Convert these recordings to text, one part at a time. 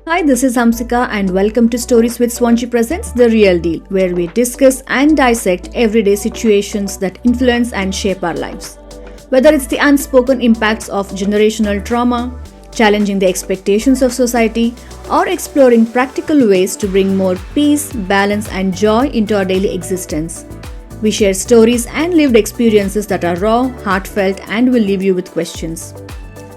Hi, this is Hamsika, and welcome to Stories with Swansea Presents The Real Deal, where we discuss and dissect everyday situations that influence and shape our lives. Whether it's the unspoken impacts of generational trauma, challenging the expectations of society, or exploring practical ways to bring more peace, balance, and joy into our daily existence. We share stories and lived experiences that are raw, heartfelt, and will leave you with questions.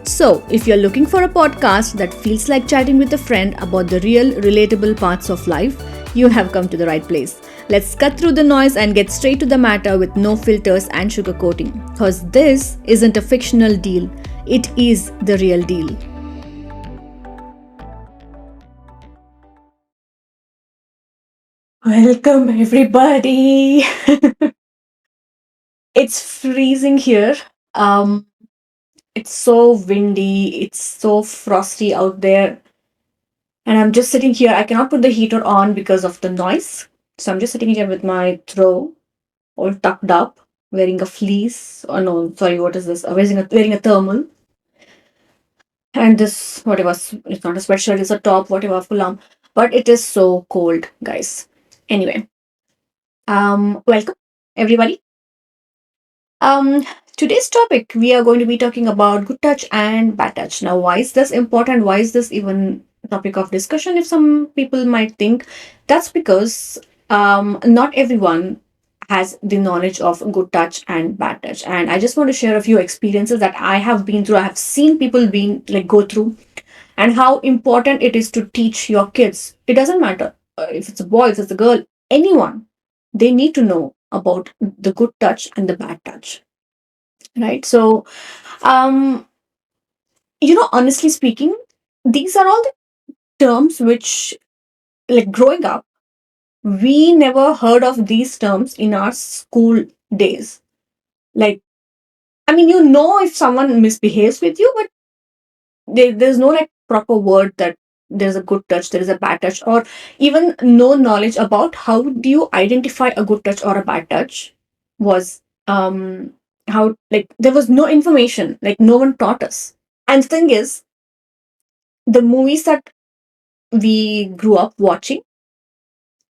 So, if you're looking for a podcast that feels like chatting with a friend about the real, relatable parts of life, you have come to the right place. Let's cut through the noise and get straight to the matter with no filters and sugarcoating. Because this isn't a fictional deal, it is the real deal. Welcome, everybody. It's freezing here. Um, it's so windy, it's so frosty out there. And I'm just sitting here. I cannot put the heater on because of the noise. So I'm just sitting here with my throw all tucked up, wearing a fleece. Oh no, sorry, what is this? Wearing a thermal. And this, whatever, it's not a sweatshirt, it's a top, whatever, full arm. But it is so cold, guys. Anyway, welcome, everybody. Um, Today's topic, we are going to be talking about good touch and bad touch. Now, why is this important? Why is this even a topic of discussion? If some people might think that's because not everyone has the knowledge of good touch and bad touch. And I just want to share a few experiences that I have been through. I have seen people being like go through, and how important it is to teach your kids. It doesn't matter if it's a boy, if it's a girl, anyone. They need to know about the good touch and the bad touch, right? So um honestly speaking, these are all the terms which, like, growing up, we never heard of these terms in our school days. Like, I mean, if someone misbehaves with you, but there's no like proper word that there's a good touch, there is a bad touch, or even no knowledge about how do you identify a good touch or a bad touch was how, like, there was no information, like no one taught us. And the thing is, the movies that we grew up watching,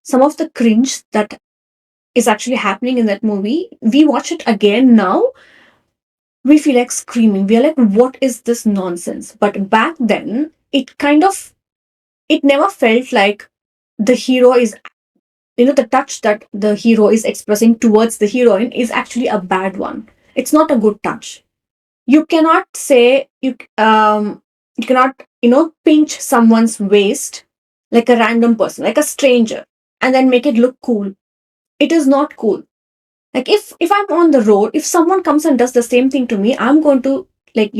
some of the cringe that is actually happening in that movie, we watch it again now, we feel like screaming. We are like, what is this nonsense? But back then, it never felt like the hero is, the touch that the hero is expressing towards the heroine is actually a bad one. It's not a good touch. You cannot say, you cannot, pinch someone's waist like a random person, like a stranger, and then make it look cool. It is not cool. Like, if I'm on the road, if someone comes and does the same thing to me, I'm going to, like,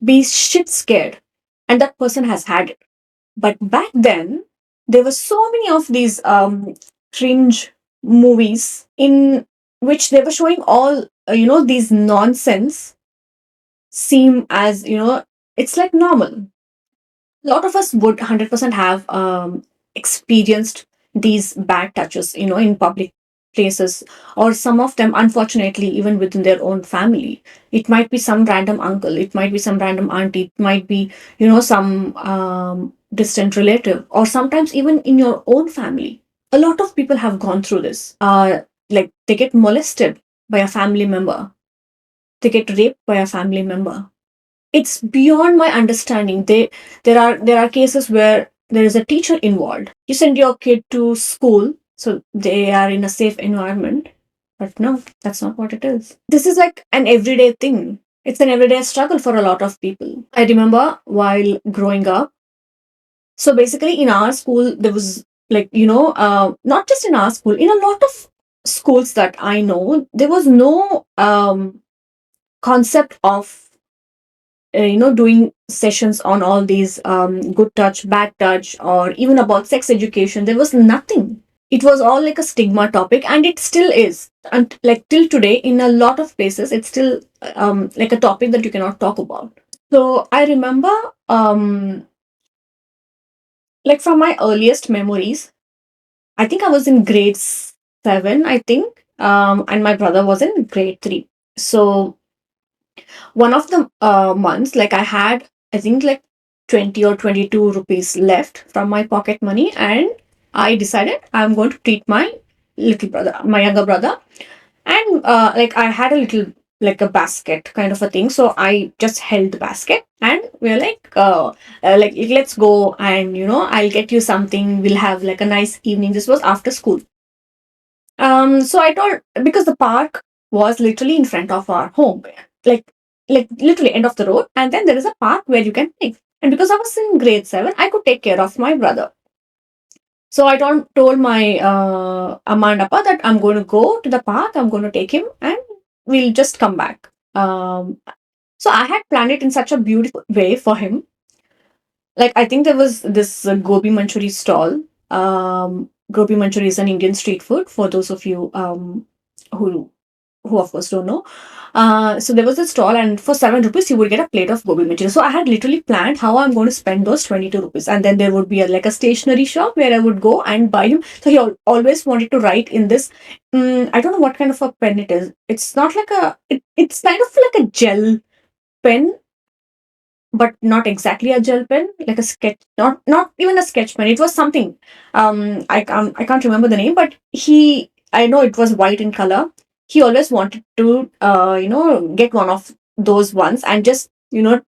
be shit scared. And that person has had it. But back then, there were so many of these cringe movies in which they were showing all these nonsense seem as, it's like normal. A lot of us would 100% have experienced these bad touches, in public places, or some of them, unfortunately, even within their own family. It might be some random uncle, it might be some random auntie, it might be, some distant relative, or sometimes even in your own family. A lot of people have gone through this. Like, they get molested by a family member, they get raped by a family member. It's beyond my understanding. There are cases where there is a teacher involved. You send your kid to school so they are in a safe environment, but no, that's not what it is. This is like an everyday thing. It's an everyday struggle for a lot of people. I remember while growing up, so basically in our school there was, like, not just in our school, in a lot of schools that I know, there was no concept of doing sessions on all these good touch, bad touch, or even about sex education. There was nothing. It was all like a stigma topic, and it still is. And like till today, in a lot of places, it's still like a topic that you cannot talk about. So I remember, like, from my earliest memories, I think I was in grade 7, I think, and my brother was in grade 3. So one of the months, like, I had, I think, like, 20 or 22 rupees left from my pocket money, and I decided I'm going to treat my little brother, my younger brother. And like I had a little, like a basket kind of a thing, so I just held the basket and we're like, like, let's go, and I'll get you something, we'll have like a nice evening. This was after school. So I told, because the park was literally in front of our home, like like literally end of the road, and then there is a park where you can play. And because I was in grade 7, I could take care of my brother. So I told my Amma and Appa that I'm going to go to the park, I'm going to take him, and we'll just come back. So I had planned it in such a beautiful way for him. Like, I think there was this gobi manchuri stall. Gobi manchuri is an Indian street food for those of you who of course don't know. So there was a stall, and for 7 rupees you would get a plate of gobi manchuri. So I had literally planned how I'm going to spend those 22 rupees, and then there would be like a stationery shop where I would go and buy him. So he always wanted to write in this. I don't know what kind of a pen it is. It's not like it's kind of like a gel pen, but not exactly a gel pen, like a sketch, not even a sketch pen. It was something. I can't remember the name, but I know it was white in color. He always wanted to get one of those ones and just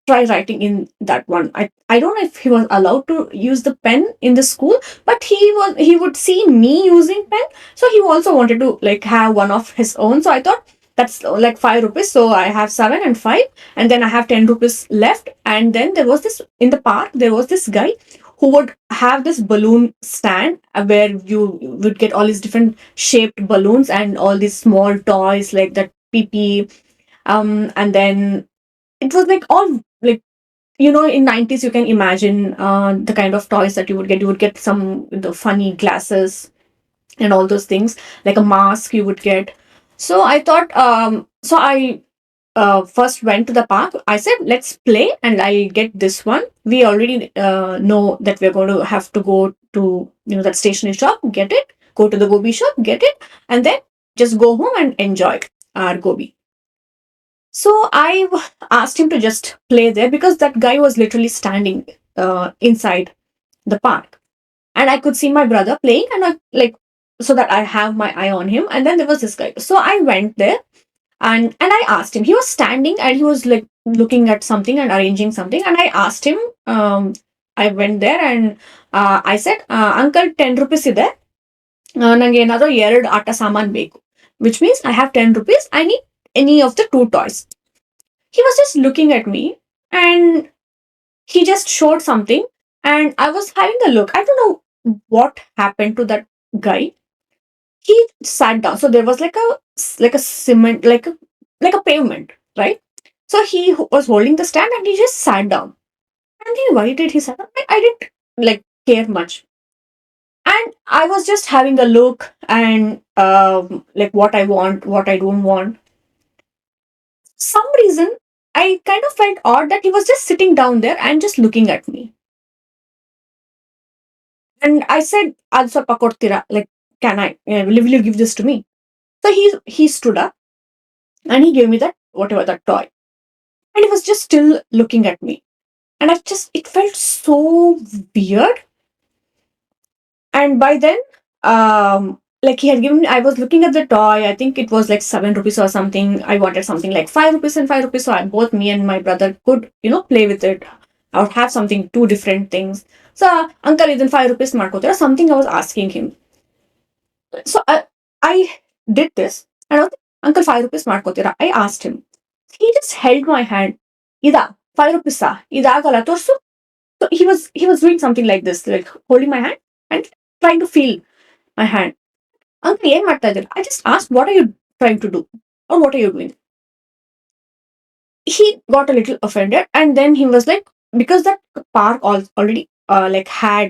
try writing in that one. I don't know if he was allowed to use the pen in the school, but he would see me using pen, so he also wanted to like have one of his own. So I thought that's like 5 rupees, so I have 7 and 5, and then I have 10 rupees left. And then there was this, in the park there was this guy who would have this balloon stand, where you would get all these different shaped balloons and all these small toys like that PP. And then it was like all like, in 90s, you can imagine the kind of toys that you would get some the funny glasses and all those things, like a mask you would get. So I thought, so I first went to the park. I said, let's play, and I'll get this one. We already know that we're going to have to go to that stationery shop, get it, go to the gobi shop, get it, and then just go home and enjoy our gobi. So asked him to just play there, because that guy was literally standing inside the park, and I could see my brother playing, and I like, so that I have my eye on him. And then there was this guy. So I went there, and I asked him. He was standing and he was like looking at something and arranging something. And I asked him. I went there and I said, "Uncle, 10 rupees ಇದೆ. ನಂಗೆ ಏನಾದರೂ ಎರಡು ಆಟ ಸಾಮಾನು ಬೇಕು." Which means I have 10 rupees. I need any of the two toys. He was just looking at me, and he just showed something, and I was having a look. I don't know what happened to that guy. He sat down. So there was like a cement, like a pavement, right? So he was holding the stand, and he just sat down. And why did he sit down? I didn't like care much. And I was just having a look, and like what I want, what I don't want. Some reason I kind of felt odd that he was just sitting down there and just looking at me. And I said, "Ad ಸ್ವಲ್ಪ ಕೊಡ್ತೀರಾ? Like, can I? Will you give this to me?" So he stood up and he gave me that, whatever, that toy. And he was just still looking at me. And it felt so weird. And by then, like, he had given me, I was looking at the toy. I think it was like 7 rupees or something. I wanted something like 5 rupees and 5 rupees. So both me and my brother could, play with it. I would have something, two different things. So, Uncle, ಇದನ್ 5 rupees ಮಾಡ್ಕೋತೀರಾ? Something I was asking him. So I did this, and I was like, "Uncle, 5 rupees ಮಾಡ್ಕೋತೀರಾ?" I asked him. He just held my hand. Ida, 5 rupees. Idagala torsu. So he was doing something like this, like holding my hand and trying to feel my hand. Uncle, ಏನ್ ಮಾಡ್ತಾ ಇದ್ದೀರಾ? I just asked, what are you trying to do? Or what are you doing? He got a little offended, and then he was like, because that park already like had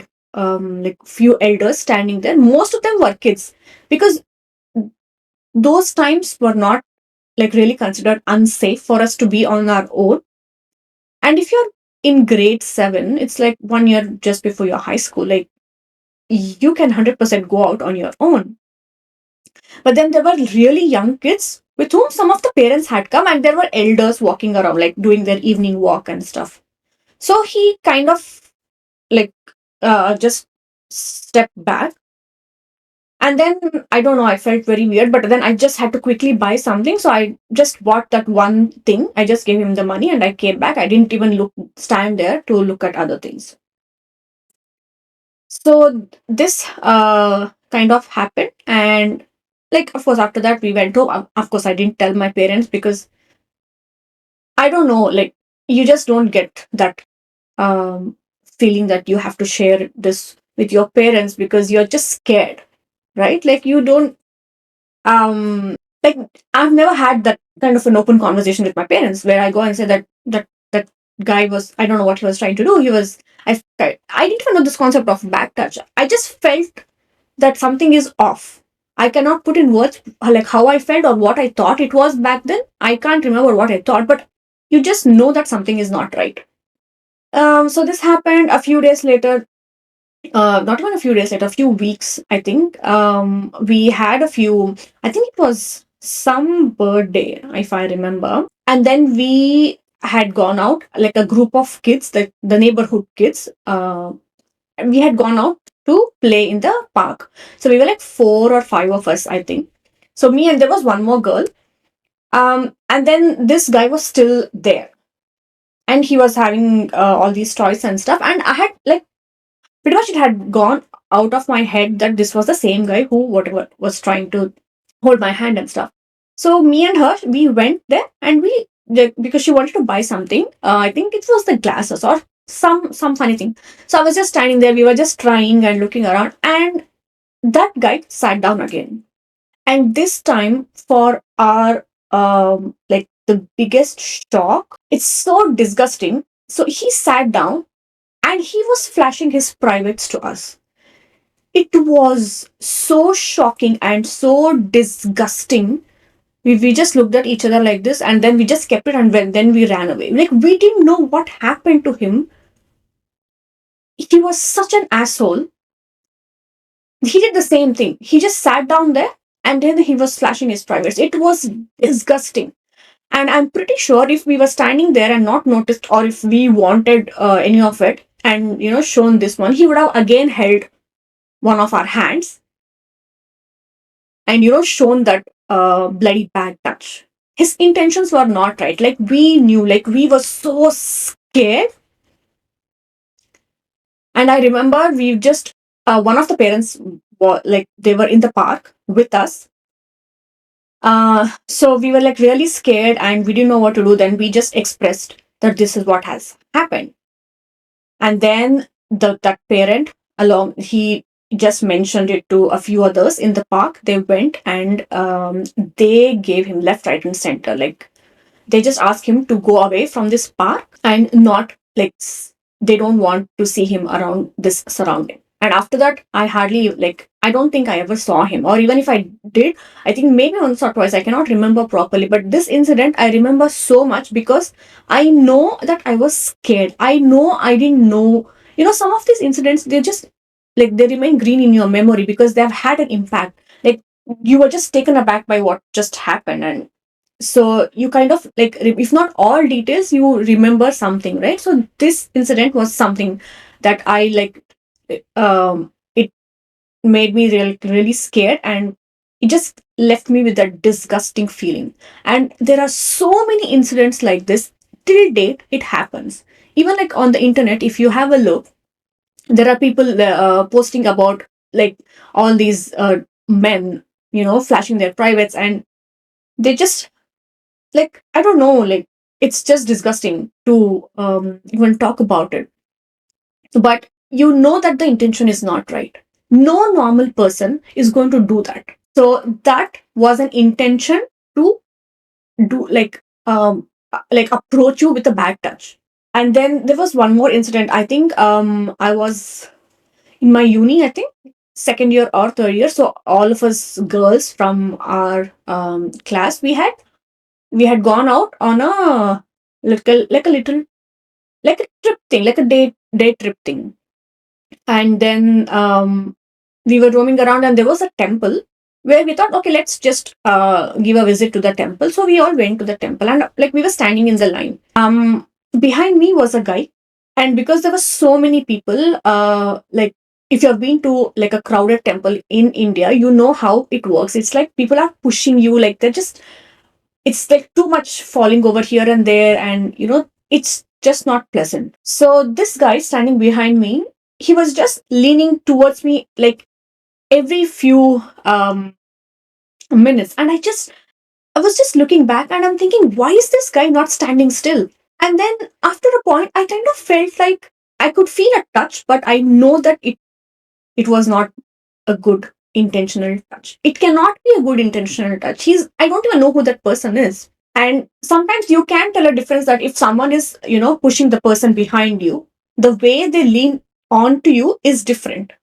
like few elders standing there. Most of them were kids, because those times were not like really considered unsafe for us to be on our own. And if you're in grade 7, it's like 1 year just before your high school, like you can 100% go out on your own. But then there were really young kids with whom some of the parents had come, and there were elders walking around, like doing their evening walk and stuff. So he kind of like just stepped back. And then I don't know, I felt very weird, but then I just had to quickly buy something. So I just bought that one thing. I just gave him the money and I came back. I didn't even stand there to look at other things. So this kind of happened. And like, of course, after that, we went home. Of course, I didn't tell my parents because I don't know, like, you just don't get that um, feeling that you have to share this with your parents because you're just scared, right? Like, you don't like, I've never had that kind of an open conversation with my parents where I go and say that guy was, I don't know what he was trying to do. I didn't even know this concept of back touch. I just felt that something is off. I cannot put in words like how I felt or what I thought it was back then. I can't remember what I thought, but you just know that something is not right. So this happened a few days later. Not even a few days later, a few weeks, I think. We had a few, I think it was some birthday, if I remember. And then we had gone out, like a group of kids, the neighborhood kids. We had gone out to play in the park. So we were like four or five of us, I think. So me and there was one more girl. And then this guy was still there. And he was having all these toys and stuff. And I had like pretty much it had gone out of my head that this was the same guy who whatever was trying to hold my hand and stuff. So me and her, we went there and because she wanted to buy something. I think it was the glasses or some funny thing. So I was just standing there. We were just trying and looking around, and that guy sat down again. And this time, for our like the biggest shock, it's so disgusting. So he sat down and he was flashing his privates to us. It was so shocking and so disgusting. We just looked at each other like this and then we just kept it and then we ran away. Like, we didn't know what happened to him. He was such an asshole. He did the same thing. He just sat down there and then he was flashing his privates. It was disgusting. And I'm pretty sure if we were standing there and not noticed, or if we wanted any of it and, shown this one, he would have again held one of our hands and shown that bloody bad touch. His intentions were not right. Like, we knew, like, we were so scared. And I remember we just one of the parents were like, they were in the park with us. So we were like really scared and we didn't know what to do. Then we just expressed that this is what has happened. And then that parent along, he just mentioned it to a few others in the park. They went and they gave him left, right, and center. Like, they just asked him to go away from this park and not like they don't want to see him around this surrounding. And after that, I hardly, like, I don't think I ever saw him, or even if I did, I think maybe once or twice. I cannot remember properly, but this incident I remember so much because I know that I was scared. I know I didn't know. Some of these incidents, they just like they remain green in your memory because they have had an impact. Like, you were just taken aback by what just happened, and so you kind of like, if not all details, you remember something, right? So this incident was something that I like. It made me really scared, and it just left me with that disgusting feeling. And there are so many incidents like this. Till date it happens. Even like on the internet, if you have a look, there are people posting about like all these men, flashing their privates, and they just, like, I don't know, like, it's just disgusting to even talk about it. But you know that the intention is not right. No normal person is going to do that. So that was an intention to do like approach you with a bad touch. And then there was one more incident. I think I was in my uni, I think second year or third year. So all of us girls from our class, we had gone out on a little like a trip thing, like a day trip thing. And then we were roaming around and there was a temple where we thought, okay, let's just give a visit to the temple. So we all went to the temple and like we were standing in the line. Behind me was a guy And because there were so many people, like if you've been to like a crowded temple in India, you know how it works. It's like people are pushing you, like they're just, it's like too much falling over here and there, and it's just not pleasant. So this guy standing behind me, he was just leaning towards me like every few minutes, and I was just looking back and I'm thinking, why is this guy not standing still? And then after a point, I kind of felt like I could feel a touch, but I know that it was not a good intentional touch. It cannot be a good intentional touch. I don't even know who that person is. And sometimes you can tell a difference that if someone is, pushing the person behind you, the way they lean on to you is different.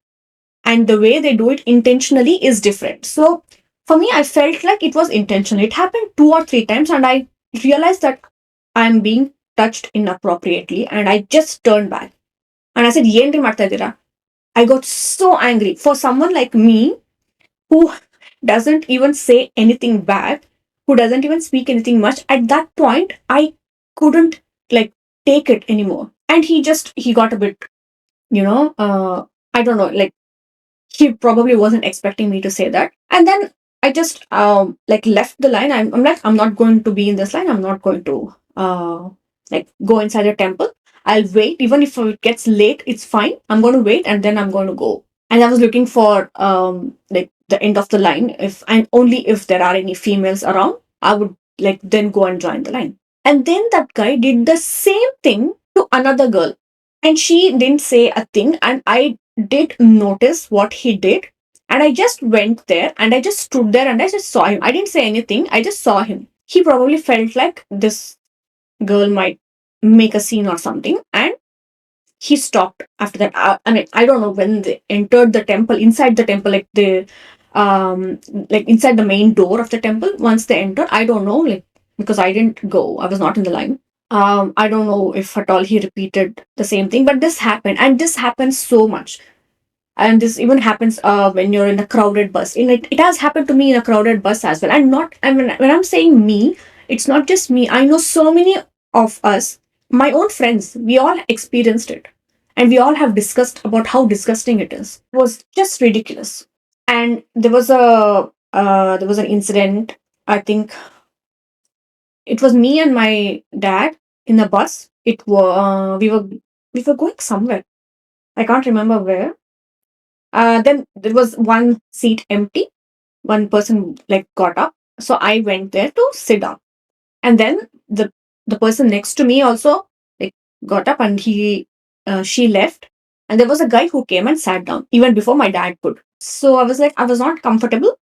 And the way they do it intentionally is different. So for me, I felt like it was intentional. It happened 2 or 3 times, and I realized that I'm being touched inappropriately, and I just turned back and I said, "Yendri ಮಾಡ್ತಾ ಇದ್ದೀರಾ?" I got so angry for someone like me who doesn't even say anything bad, who doesn't even speak anything much. At that point, I couldn't like take it anymore. And he got a bit, I don't know, like he probably wasn't expecting me to say that. And then I just like left the line. I'm like, I'm not going to be in this line. I'm not going to like go inside the temple. I'll wait. Even if it gets late, it's fine. I'm going to wait and then I'm going to go. And I was looking for like the end of the line. If and only if there are any females around, I would like then go and join the line. And then that guy did the same thing to another girl. And she didn't say a thing. And I did notice what he did. And I just went there and I just stood there and I just saw him. I didn't say anything. I just saw him. He probably felt like this girl might make a scene or something. And he stopped after that. I mean, I don't know when they entered the temple, inside the temple, like inside the main door of the temple. Once they entered, I don't know, like because I didn't go, I was not in the line. I don't know if at all he repeated the same thing, but this happened, and this happens so much. And this even happens when you're in a crowded bus. It has happened to me in a crowded bus as well. And not, I mean, when I'm saying me, it's not just me. I know so many of us, my own friends, we all experienced it. And we all have discussed about how disgusting it is. It was just ridiculous. And there was an incident. I think it was me and my dad in a bus. We were going somewhere. I can't remember where. Then there was one seat empty. One person like got up, so I went there to sit down. And then the person next to me also like got up, and she left. And there was a guy who came and sat down even before my dad could. So I was like, I was not comfortable,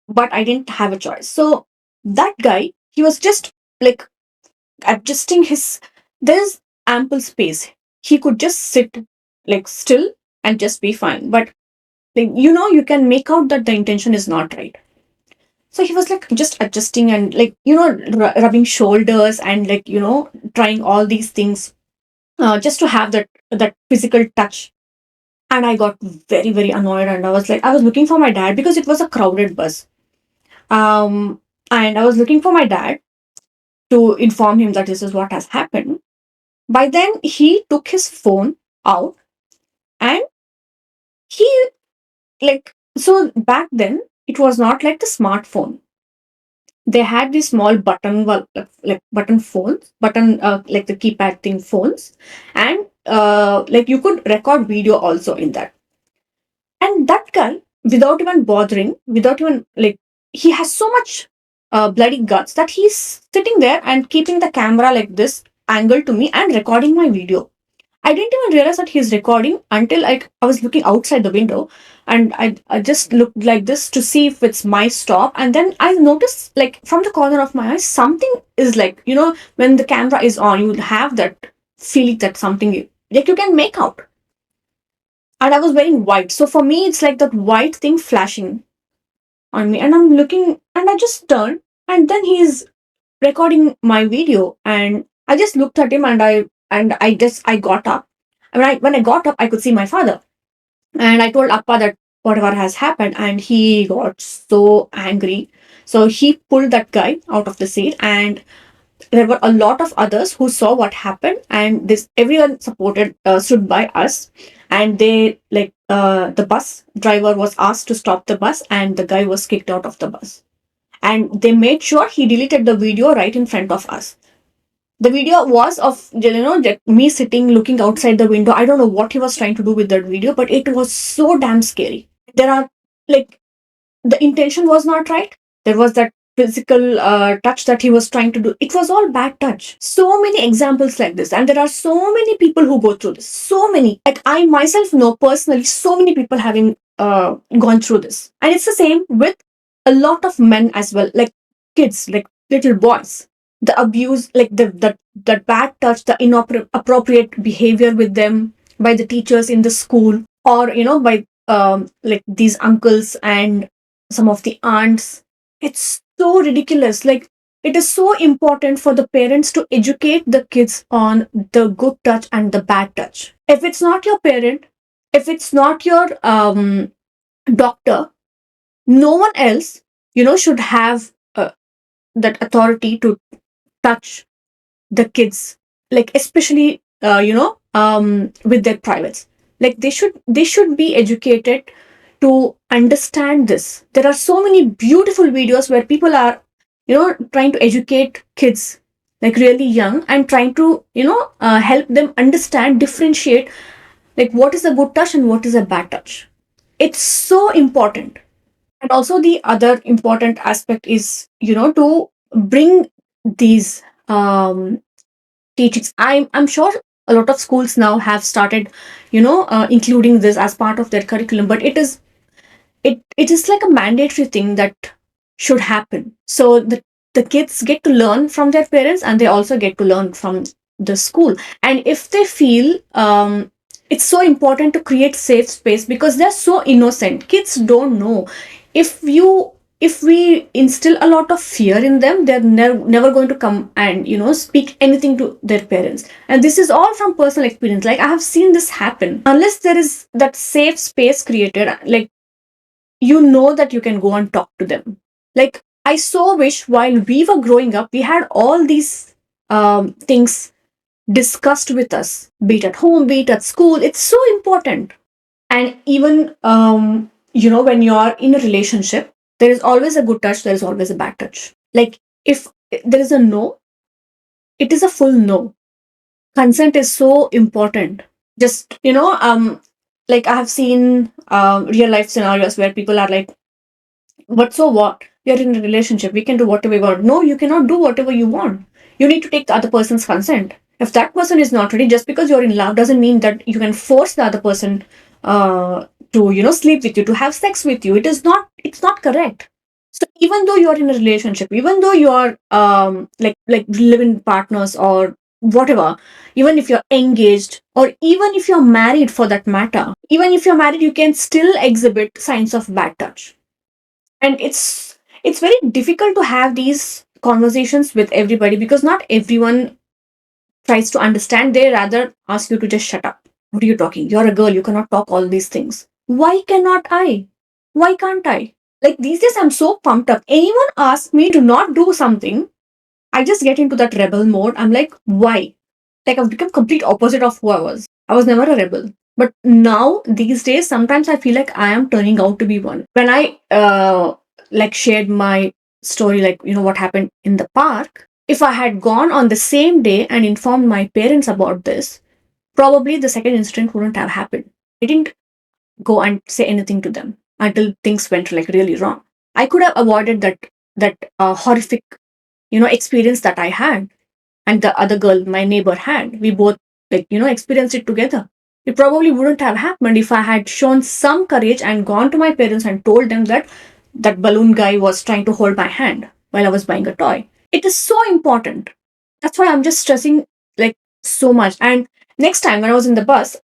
but I didn't have a choice. So that guy, he was just like adjusting his. There's ample space. He could just sit like still and just be fine. But like you can make out that the intention is not right. So he was like just adjusting and like rubbing shoulders and like trying all these things just to have that physical touch. And I got very very annoyed, and I was looking for my dad because it was a crowded bus. And I was looking for my dad to inform him that this is what has happened. By then he took his phone out, and he like, so back then it was not like the smartphone. They had these small button, like button phones, like the keypad thing phones. And like you could record video also in that. And that guy, without even bothering, without even like, he has so much bloody guts that he's sitting there and keeping the camera like this angle to me and recording my video. I didn't even realize that he's recording until I was looking outside the window, and I just looked like this to see if it's my stop. And then I noticed, like, from the corner of my eye, something is like, when the camera is on, you have that feeling that something, like, you can make out. And I was wearing white. So for me, it's like that white thing flashing on me. And I'm looking, and I just turned, and then he's recording my video. And I just looked at him, and I got up. When I got up, I could see my father. And I told Appa that whatever has happened, and he got so angry. So he pulled that guy out of the seat, and there were a lot of others who saw what happened, and this everyone supported stood by us. And they like the bus driver was asked to stop the bus, and the guy was kicked out of the bus. And they made sure he deleted the video right in front of us. The video was of me sitting looking outside the window. I don't know what he was trying to do with that video, but it was so damn scary. There are like the intention was not right. There was that physical touch that he was trying to do. It was all bad touch. So many examples like this, and there are so many people who go through this. So many. Like I myself know personally, so many people having gone through this, and it's the same with a lot of men as well, like kids, like little boys. The abuse, like the bad touch, the inappropriate behavior with them by the teachers in the school, or by like these uncles and some of the aunts. It's so ridiculous. Like, it is so important for the parents to educate the kids on the good touch and the bad touch. If it's not your parent, if it's not your doctor, no one else, should have that authority to touch the kids, like especially with their privates. Like they should be educated to understand this. There are so many beautiful videos where people are trying to educate kids like really young, and trying to help them understand, differentiate, like what is a good touch and what is a bad touch. It's so important. And also the other important aspect is to bring these teachings. I'm sure a lot of schools now have started including this as part of their curriculum, but it is like a mandatory thing that should happen, so the kids get to learn from their parents, and they also get to learn from the school. And if they feel it's so important to create safe space, because they're so innocent, kids don't know. If we instill a lot of fear in them, they're never going to come and speak anything to their parents. And this is all from personal experience. Like, I have seen this happen. Unless there is that safe space created, like, that you can go and talk to them. Like, I so wish while we were growing up, we had all these things discussed with us, be it at home, be it at school. It's so important. And even when you're in a relationship, there is always a good touch, there is always a bad touch. Like, if there is a no, it is a full no. Consent is so important. Just like, I have seen real life scenarios where people are like, but so what, you're in a relationship, we can do whatever we want. No, you cannot do whatever you want. You need to take the other person's consent. If that person is not ready, just because you're in love doesn't mean that you can force the other person to sleep with you, to have sex with you. It's not correct. So even though you're in a relationship, even though you're like living partners or whatever, even if you're engaged, or even if you're married for that matter, even if you're married, you can still exhibit signs of bad touch. And it's very difficult to have these conversations with everybody, because not everyone tries to understand. They rather ask you to just shut up. What are you talking? You're a girl, you cannot talk all these things. Why cannot I? Why can't I? Like, these days I'm so pumped up. Anyone asks me to not do something, I just get into that rebel mode. I'm like, why? Like, I've become complete opposite of who I was. I was never a rebel. But now, these days, sometimes I feel like I am turning out to be one. When I like shared my story, like, what happened in the park, if I had gone on the same day and informed my parents about this, probably the second incident wouldn't have happened. I didn't go and say anything to them until things went like really wrong. I could have avoided that horrific experience that I had, and the other girl, my neighbor, had. We both experienced it together. It probably wouldn't have happened if I had shown some courage and gone to my parents and told them that that balloon guy was trying to hold my hand while I was buying a toy. It is so important. That's why I'm just stressing like so much. And next time when I was in the bus,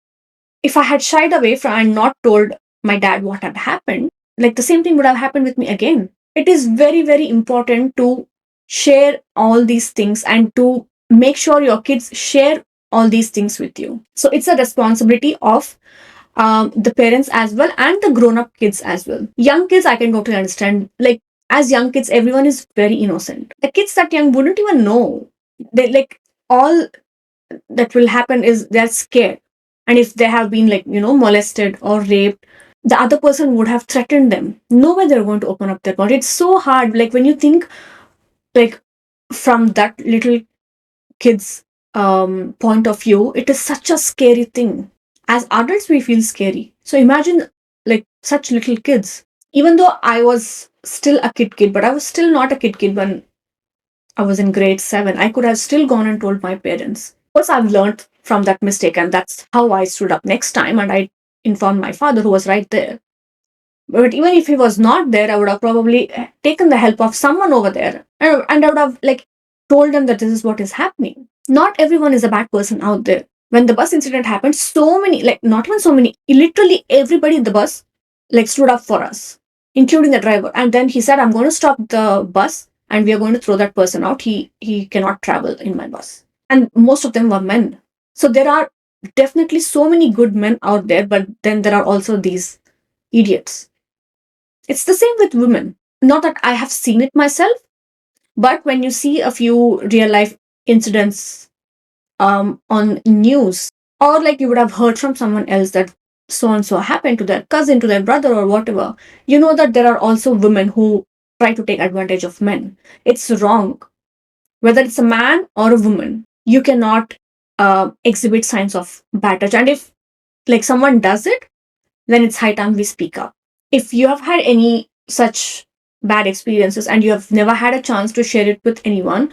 if I had shied away from and not told my dad what had happened, like the same thing would have happened with me again. It is very, very important to share all these things, and to make sure your kids share all these things with you. So it's a responsibility of the parents as well, and the grown up kids as well. Young kids, I can totally understand. Like, as young kids, everyone is very innocent. The kids that young wouldn't even know. They like all that will happen is they're scared. And if they have been like, molested or raped, the other person would have threatened them. No way they're going to open up their mouth. It's so hard. Like when you think like from that little kid's point of view, it is such a scary thing. As adults, we feel scary. So imagine like such little kids. Even though I was still a kid, but I was still not a kid when I was in grade 7. I could have still gone and told my parents. Of course, I've learned from that mistake, and that's how I stood up next time. And I informed my father, who was right there. But even if he was not there, I would have probably taken the help of someone over there, and I would have like told them that this is what is happening. Not everyone is a bad person out there. When the bus incident happened, so many, like not even so many, literally everybody in the bus like stood up for us, including the driver. And then he said, "I'm going to stop the bus, and we are going to throw that person out. He cannot travel in my bus." And most of them were men. So there are definitely so many good men out there, but then there are also these idiots. It's the same with women. Not that I have seen it myself, but when you see a few real life incidents on news, or like you would have heard from someone else that so and so happened to their cousin, to their brother, or whatever, you know that there are also women who try to take advantage of men. It's wrong. Whether it's a man or a woman, you cannot exhibit signs of bad touch. And if like someone does it, then it's high time we speak up. If you have had any such bad experiences and you have never had a chance to share it with anyone,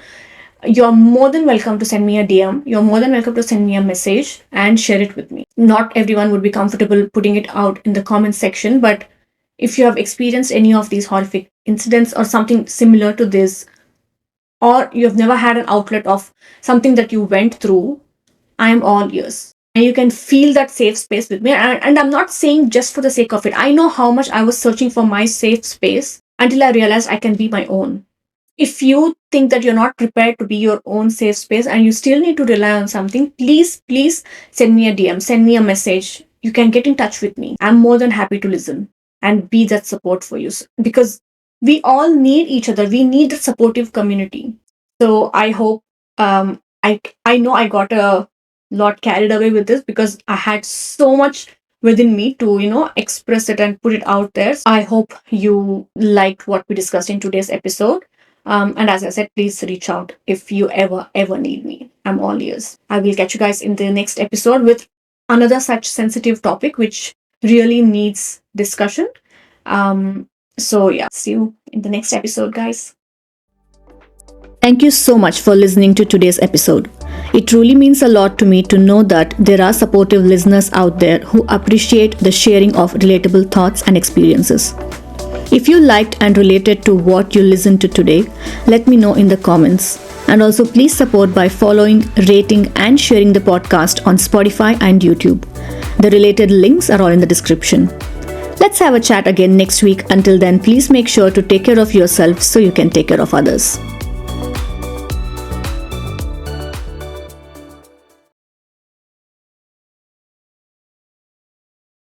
you're more than welcome to send me a DM. You're more than welcome to send me a message and share it with me. Not everyone would be comfortable putting it out in the comment section, but if you have experienced any of these horrific incidents or something similar to this, or you have never had an outlet of something that you went through, I am all ears. And you can feel that safe space with me. And I'm not saying just for the sake of it. I know how much I was searching for my safe space until I realized I can be my own. If you think that you're not prepared to be your own safe space and you still need to rely on something, please send me a DM, send me a message. You can get in touch with me. I'm more than happy to listen and be that support for you, because we all need each other. We need a supportive community. So I hope I know I got a lot carried away with this because I had so much within me to express it and put it out there. I hope you liked what we discussed in today's episode. And as I said, please reach out if you ever need me. I'm all ears. I will catch you guys in the next episode with another such sensitive topic which really needs discussion. So yeah, see you in the next episode, guys. Thank you so much for listening to today's episode. It truly means a lot to me to know that there are supportive listeners out there who appreciate the sharing of relatable thoughts and experiences. If you liked and related to what you listened to today, let me know in the comments. And also please support by following, rating and sharing the podcast on Spotify and YouTube. The related links are all in the description. Let's have a chat again next week. Until then, please make sure to take care of yourself so you can take care of others.